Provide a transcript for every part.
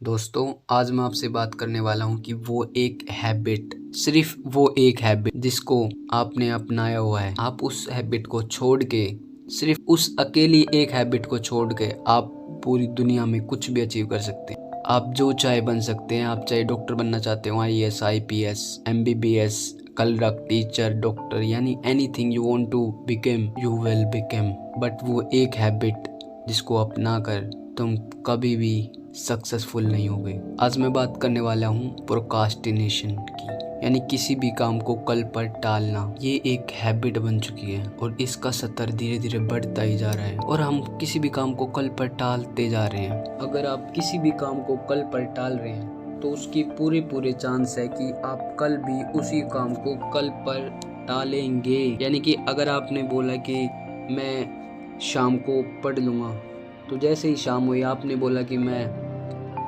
दोस्तों, आज मैं आपसे बात करने वाला हूँ कि वो एक हैबिट, सिर्फ वो एक हैबिट जिसको आपने अपनाया हुआ है, आप उस हैबिट को छोड़ के, सिर्फ उस अकेली एक हैबिट को छोड़ के आप पूरी दुनिया में कुछ भी अचीव कर सकते हैं। आप जो चाहे बन सकते हैं। आप चाहे डॉक्टर बनना चाहते हो, IAS, IPS, MBBS, clerk, teacher, doctor, यानी anything you want to become you will become. But वो एक हैबिट जिसको अपना कर तुम कभी भी सक्सेसफुल नहीं होगे। आज मैं बात करने वाला हूँ प्रोकास्टिनेशन की, यानी किसी भी काम को कल पर टालना। ये एक हैबिट बन चुकी है और इसका स्तर धीरे धीरे बढ़ता ही जा रहा है और हम किसी भी काम को कल पर टालते जा रहे हैं। अगर आप किसी भी काम को कल पर टाल रहे हैं तो उसकी पूरे चांस है कि आप कल भी उसी काम को कल पर टालेंगे। यानी कि अगर आपने बोला कि मैं शाम को पढ़ लूँगा, तो जैसे ही शाम हुई आपने बोला कि मैं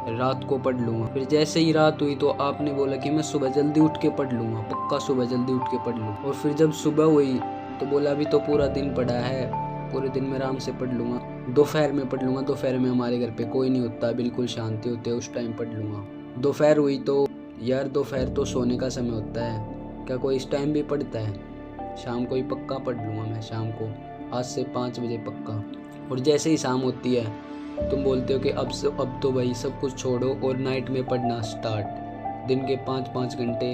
रात को पढ़ लूँगा। फिर जैसे ही रात हुई तो आपने बोला कि मैं सुबह जल्दी उठ के पढ़ लूँगा, पक्का सुबह जल्दी उठ के पढ़ लूँगा। और फिर जब सुबह हुई तो बोला अभी तो पूरा दिन पड़ा है, पूरे दिन में आराम से पढ़ लूँगा, दोपहर में पढ़ लूँगा, दोपहर में हमारे घर पे कोई नहीं होता, बिल्कुल शांति होती है, उस टाइम पढ़ लूँगा। दोपहर हुई तो यार दोपहर तो सोने का समय होता है, क्या कोई इस टाइम भी पढ़ता है? शाम को ही पक्का पढ़ लूँगा मैं, शाम को आज से 5 बजे पक्का। और जैसे ही शाम होती है तुम बोलते हो कि अब तो भाई सब कुछ छोड़ो और नाइट में पढ़ना स्टार्ट। दिन के 5-5 घंटे,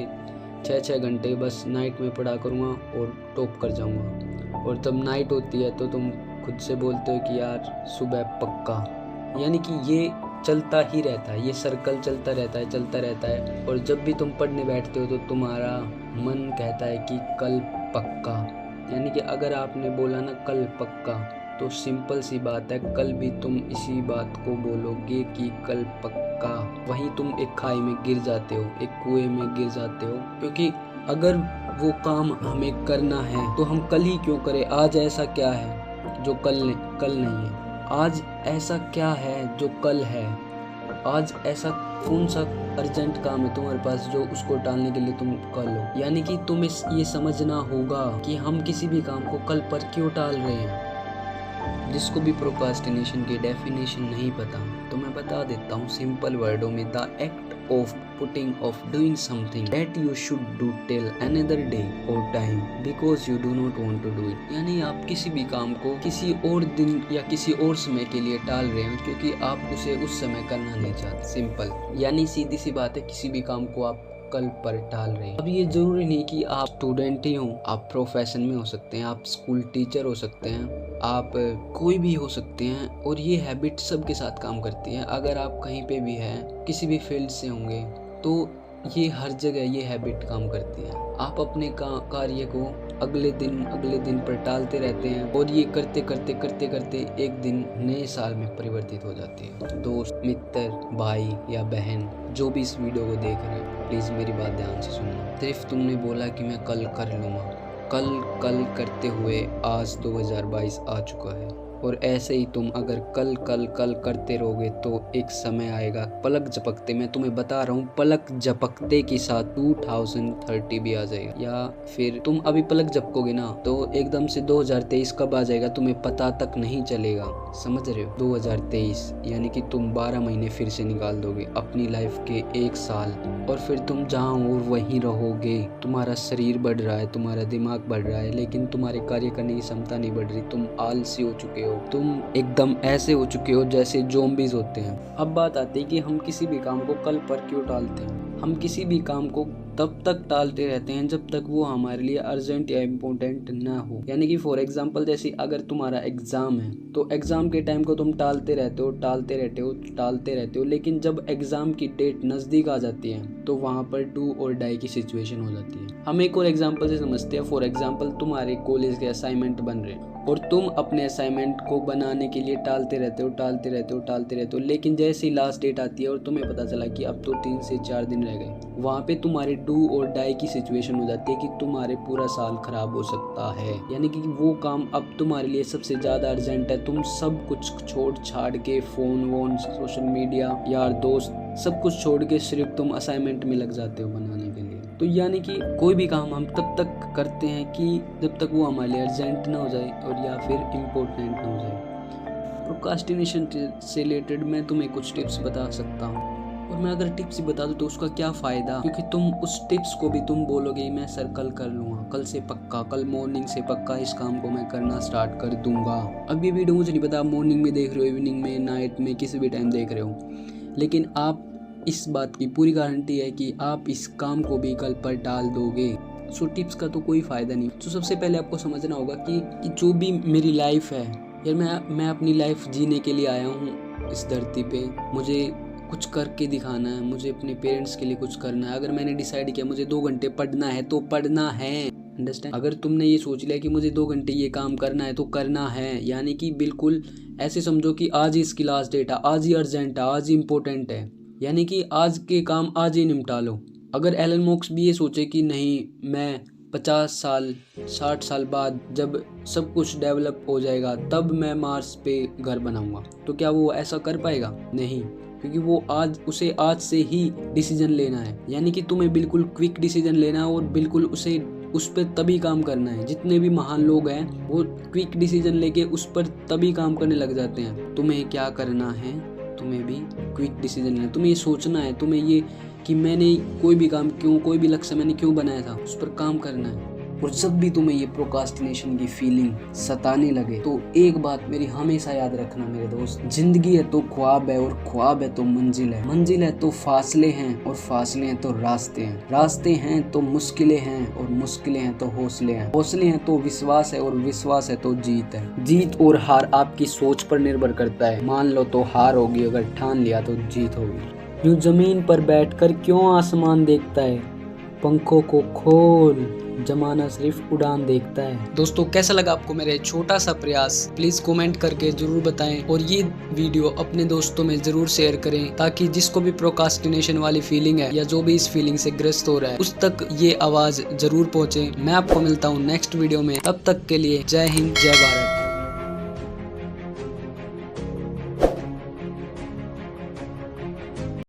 6-6 घंटे बस नाइट में पढ़ा करूँगा और टॉप कर जाऊँगा। और तब नाइट होती है तो तुम खुद से बोलते हो कि यार सुबह पक्का। यानी कि ये चलता ही रहता है, ये सर्कल चलता रहता है। और जब भी तुम पढ़ने बैठते हो तो तुम्हारा मन कहता है कि कल पक्का। यानी कि अगर आपने बोला ना कल पक्का, तो सिंपल सी बात है, कल भी तुम इसी बात को बोलोगे कि कल पक्का। वहीं तुम एक खाई में गिर जाते हो, एक कुएं में गिर जाते हो। क्योंकि अगर वो काम हमें करना है तो हम कल ही क्यों करें? आज ऐसा क्या है जो कल नहीं है? आज ऐसा क्या है जो कल है? आज ऐसा कौन सा अर्जेंट काम है तुम्हारे पास जो उसको टालने के लिए तुम कल हो? यानी कि तुम्हें ये समझना होगा कि हम किसी भी काम को कल पर क्यों टाल रहे हैं। जिसको भी प्रोक्रास्टिनेशन की डेफिनेशन नहीं पता तो मैं बता देता हूँ सिंपल वर्डों में, the act of putting off doing something that you should do till another day or time because you do not want to do it. यानी आप किसी भी काम को किसी और दिन या किसी और समय के लिए टाल रहे हो क्योंकि आप उसे उस समय करना नहीं चाहते। सिंपल, यानी सीधी सी बात है, किसी भी काम को आप कल पर टाल रहे हैं। अब ये जरूरी नहीं कि आप स्टूडेंट ही हो, आप प्रोफेशन में हो सकते हैं, आप स्कूल टीचर हो सकते हैं, आप कोई भी हो सकते हैं। और ये हैबिट सबके साथ काम करती है। अगर आप कहीं पे भी हैं, किसी भी फील्ड से होंगे, तो ये हर जगह ये हैबिट काम करती है। आप अपने कार्य को अगले दिन पर टालते रहते हैं और ये करते एक दिन नए साल में परिवर्तित हो जाती है। दोस्त, मित्र, भाई या बहन, जो भी इस वीडियो को देख रहे हैं, प्लीज़ मेरी बात ध्यान से सुनना। सिर्फ तुमने बोला कि मैं कल कर लूँगा, कल करते हुए आज 2022 आ चुका है। और ऐसे ही तुम अगर कल करते रहोगे तो एक समय आएगा, पलक झपकते, मैं तुम्हें बता रहा हूँ, पलक झपकते के साथ 2030 भी आ जाएगा। या फिर तुम अभी पलक झपकोगे ना तो एकदम से 2023 कब आ जाएगा तुम्हें पता तक नहीं चलेगा। समझ रहे हो? 2023 यानी कि तुम 12 महीने फिर से निकाल दोगे अपनी लाइफ के 1 साल, और फिर तुम जहाँ हो वहीं रहोगे। तुम्हारा शरीर बढ़ रहा है, तुम्हारा दिमाग बढ़ रहा है, लेकिन तुम्हारे कार्य करने की क्षमता नहीं बढ़ रही। तुम आलसी हो चुके हो, तुम एकदम ऐसे हो चुके हो जैसे ज़ॉम्बीज़ होते हैं। अब बात आती है कि हम किसी भी काम को कल पर क्यों टालते हैं। हम किसी भी काम को तब तक टालते रहते हैं जब तक वो हमारे लिए अर्जेंट या इम्पोर्टेंट ना हो। यानी कि फॉर एग्जांपल, जैसे अगर तुम्हारा एग्ज़ाम है तो एग्ज़ाम के टाइम को तुम टालते रहते हो, लेकिन जब एग्ज़ाम की डेट नज़दीक आ जाती है तो वहाँ पर डू और डाई की सिचुएशन हो जाती है। हम एक और एग्जांपल से समझते हैं। फॉर एग्जांपल, तुम्हारे कॉलेज के असाइनमेंट बन रहे हैं और तुम अपने असाइनमेंट को बनाने के लिए टालते रहते हो, लेकिन जैसे ही लास्ट डेट आती है और तुम्हें पता चला कि अब तो 3 से 4 दिन रह गए, वहाँ पे तुम्हारे डू और डाई की सिचुएशन हो जाती है कि तुम्हारे पूरा साल खराब हो सकता है। यानी कि वो काम अब तुम्हारे लिए सबसे ज़्यादा अर्जेंट है। तुम सब कुछ छोड़ छाड़ के, फ़ोन, सोशल मीडिया, यार दोस्त, सब कुछ छोड़ के सिर्फ तुम असाइनमेंट में लग जाते हो बनाने के लिए। तो यानी कि कोई भी काम हम तब तक करते हैं कि जब तक वो हमारे लिए अर्जेंट ना हो जाए और या फिर इम्पोर्टेंट ना हो जाए। प्रोक्रास्टिनेशन से रिलेटेड मैं तुम्हें कुछ टिप्स बता सकता हूँ। और मैं अगर टिप्स ही बता दूं तो उसका क्या फ़ायदा, क्योंकि तुम उस टिप्स को भी तुम बोलोगे मैं सर कल कर लूँगा, कल से पक्का, कल मॉर्निंग से पक्का इस काम को मैं करना स्टार्ट कर दूंगा। अब ये वीडियो मुझे नहीं पता आप मॉर्निंग में देख रहे हो, इवनिंग में, नाइट में, किसी भी टाइम देख रहे हो, लेकिन आप इस बात की पूरी गारंटी है कि आप इस काम को भी कल पर टाल दोगे। सो टिप्स का तो कोई फ़ायदा नहीं। तो सबसे पहले आपको समझना होगा कि जो भी मेरी लाइफ है यार, मैं अपनी लाइफ जीने के लिए आया हूँ इस धरती पे, मुझे कुछ करके दिखाना है, मुझे अपने पेरेंट्स के लिए कुछ करना है। अगर मैंने डिसाइड किया मुझे 2 घंटे पढ़ना है तो पढ़ना है, अंडरस्टैंड। अगर तुमने ये सोच लिया कि मुझे 2 घंटे ये काम करना है तो करना है, यानी कि बिल्कुल ऐसे समझो कि आज ही इसकी लास्ट डेट है, आज ही अर्जेंट है, आज ही इम्पोर्टेंट है, यानी कि आज के काम आज ही निपटा लो। अगर एलन मस्क भी ये सोचे कि नहीं मैं 50 साल 60 साल बाद जब सब कुछ डेवलप हो जाएगा तब मैं मार्स पे घर बनाऊंगा, तो क्या वो ऐसा कर पाएगा? नहीं, क्योंकि वो उसे आज से ही डिसीजन लेना है, यानी कि तुम्हें बिल्कुल क्विक डिसीजन लेना है और बिल्कुल उस पर तभी काम करना है। जितने भी महान लोग हैं वो क्विक डिसीजन लेके उस पर तभी काम करने लग जाते हैं। तुम्हें क्या करना है, तुम्हें भी क्विक डिसीजन लेना है, तुम्हें ये सोचना है, तुम्हें ये कि मैंने कोई भी काम कोई भी लक्ष्य मैंने क्यों बनाया था, उस पर काम करना है। और जब भी तुम्हें ये प्रोक्रास्टिनेशन की फीलिंग सताने लगे तो एक बात मेरी हमेशा याद रखना मेरे दोस्त, जिंदगी है तो ख्वाब है और ख्वाब है तो मंजिल है, मंजिल है तो फासले हैं और फासले हैं तो रास्ते हैं, रास्ते हैं तो मुश्किलें हैं और मुश्किलें हैं तो हौसले हैं, हौसले हैं तो विश्वास है और विश्वास है तो जीत है। जीत और हार आपकी सोच पर निर्भर करता है, मान लो तो हार होगी, अगर ठान लिया तो जीत होगी। यूं जमीन पर बैठकर क्यों आसमान देखता है, पंखों को खोल, जमाना सिर्फ उड़ान देखता है। दोस्तों कैसा लगा आपको मेरा छोटा सा प्रयास, प्लीज कमेंट करके जरूर बताएं और ये वीडियो अपने दोस्तों में जरूर शेयर करें, ताकि जिसको भी प्रोक्रास्टिनेशन वाली फीलिंग है या जो भी इस फीलिंग से ग्रस्त हो रहा है उस तक ये आवाज जरूर पहुंचे। मैं आपको मिलता हूँ नेक्स्ट वीडियो में, तब तक के लिए जय हिंद जय भारत।